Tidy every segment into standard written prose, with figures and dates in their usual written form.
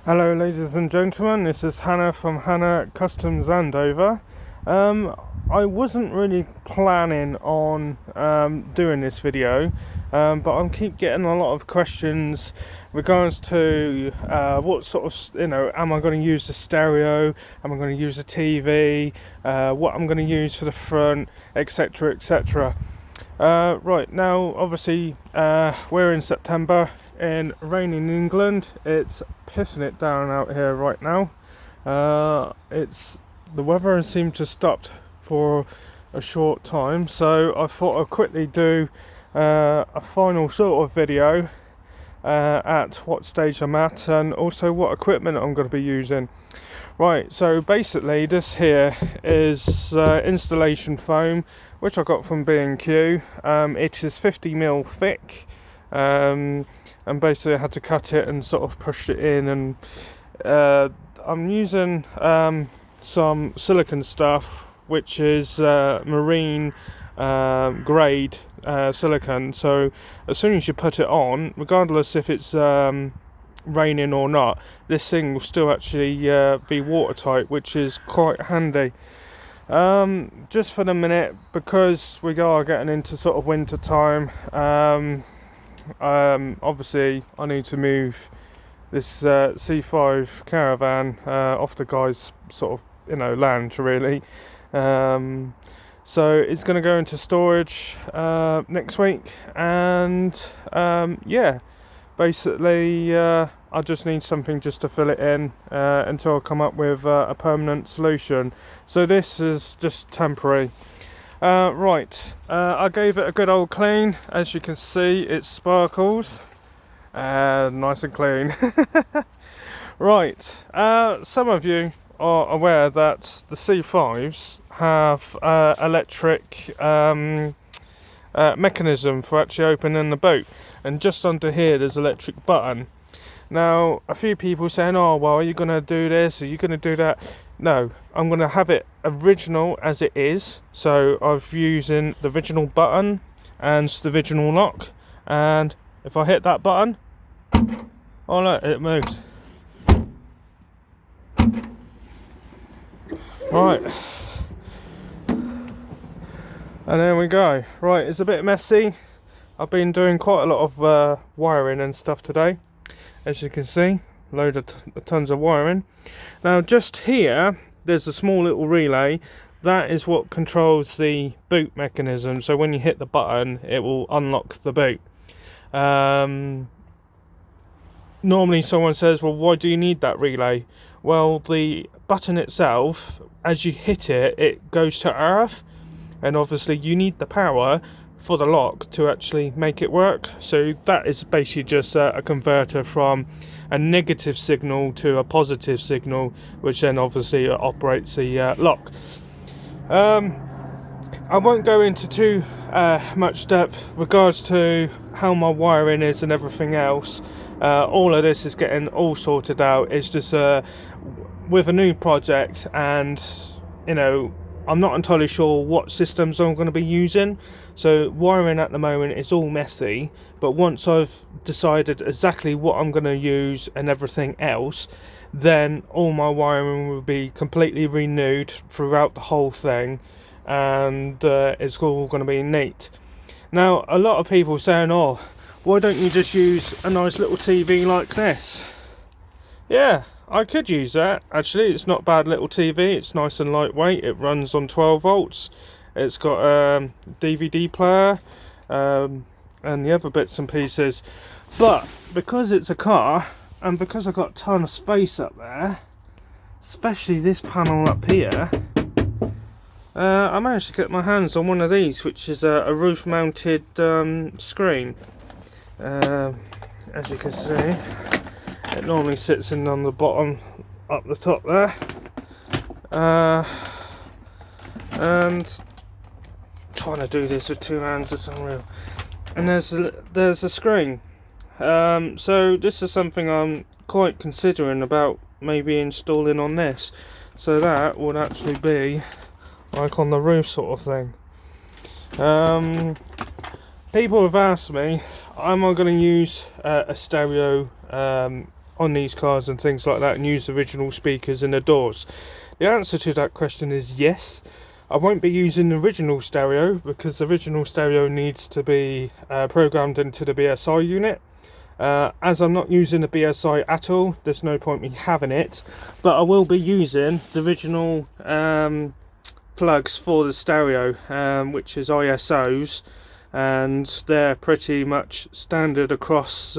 Hello ladies and gentlemen, this is Hannah from Hannah Customs Andover. I wasn't really planning on doing this video, but I keep getting a lot of questions regards to what sort of, am I going to use the stereo, am I going to use a TV, what I'm going to use for the front, etc, etc. Right, now obviously we're in September in rainy England. It's pissing it down out here right now. The weather has seemed to stop for a short time, so I thought I'd quickly do a final sort of video at what stage I'm at and also what equipment I'm going to be using. Right, so basically this here is installation foam, which I got from B&Q. It is 50mm thick, and basically I had to cut it and sort of push it in, and I'm using some silicone stuff, which is marine grade silicone. So as soon as you put it on, regardless if it's raining or not, this thing will still actually be watertight, which is quite handy. Just for the minute, because we are getting into sort of winter time, obviously I need to move this C5 Caravan off the guy's sort of lounge really. So it's going to go into storage next week, and yeah, basically I just need something just to fill it in until I come up with a permanent solution. So this is just temporary. Right, I gave it a good old clean. As you can see, it sparkles, nice and clean. Right, some of you are aware that the C5s have electric mechanism for actually opening the boot, and just under here there's an electric button. Now a few people saying, oh well, are you going to do this, are you going to do that? No, I'm going to have it original as it is. So I've using the original button and the original lock, and if I hit that button, oh look, it moves. Right, and there we go. Right, it's a bit messy. I've been doing quite a lot of wiring and stuff today, as you can see, load of tons of wiring. Now just here there's a small little relay that is what controls the boot mechanism. So when you hit the button, it will unlock the boot. Normally someone says, well, why do you need that relay? Well, the button itself, as you hit it, it goes to earth, and obviously you need the power for the lock to actually make it work. So that is basically just a converter from a negative signal to a positive signal, which then obviously operates the lock. I won't go into too much depth regards to how my wiring is and everything else. All of this is getting all sorted out. It's just with a new project, and I'm not entirely sure what systems I'm going to be using. So wiring at the moment is all messy, but once I've decided exactly what I'm going to use and everything else, then all my wiring will be completely renewed throughout the whole thing, and it's all going to be neat. Now a lot of people saying, oh, why don't you just use a nice little TV like this? Yeah, I could use that. Actually, it's not a bad little TV. It's nice and lightweight. It runs on 12 volts. It's got a DVD player and the other bits and pieces. But because it's a car, and because I've got a ton of space up there, especially this panel up here, I managed to get my hands on one of these, which is a roof mounted screen. As you can see, it normally sits in on the bottom up the top there, and trying to do this with two hands is unreal. And there's a screen. So this is something I'm quite considering about maybe installing on this, so that would actually be like on the roof sort of thing. People have asked me, am I going to use a stereo on these cars and things like that and use original speakers in the doors? The answer to that question is yes. I won't be using the original stereo because the original stereo needs to be programmed into the BSI unit. As I'm not using the BSI at all, there's no point me having it, but I will be using the original plugs for the stereo, which is ISOs, and they're pretty much standard across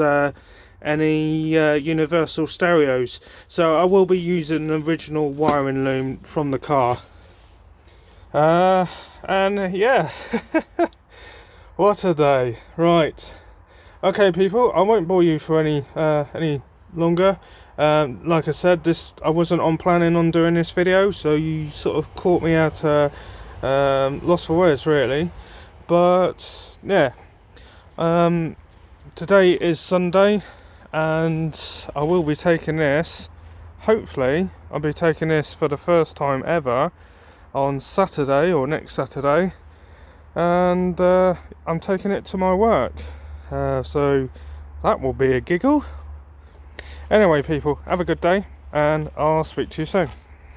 any universal stereos. So I will be using the original wiring loom from the car. And yeah, what a day. Right, okay people, I won't bore you for any longer. Like I said, I wasn't planning on doing this video, so you sort of caught me at loss for words really. But yeah, today is Sunday and I will be taking this, hopefully I'll be taking this for the first time ever on Saturday or next Saturday, and I'm taking it to my work, so that will be a giggle. Anyway people, have a good day and I'll speak to you soon.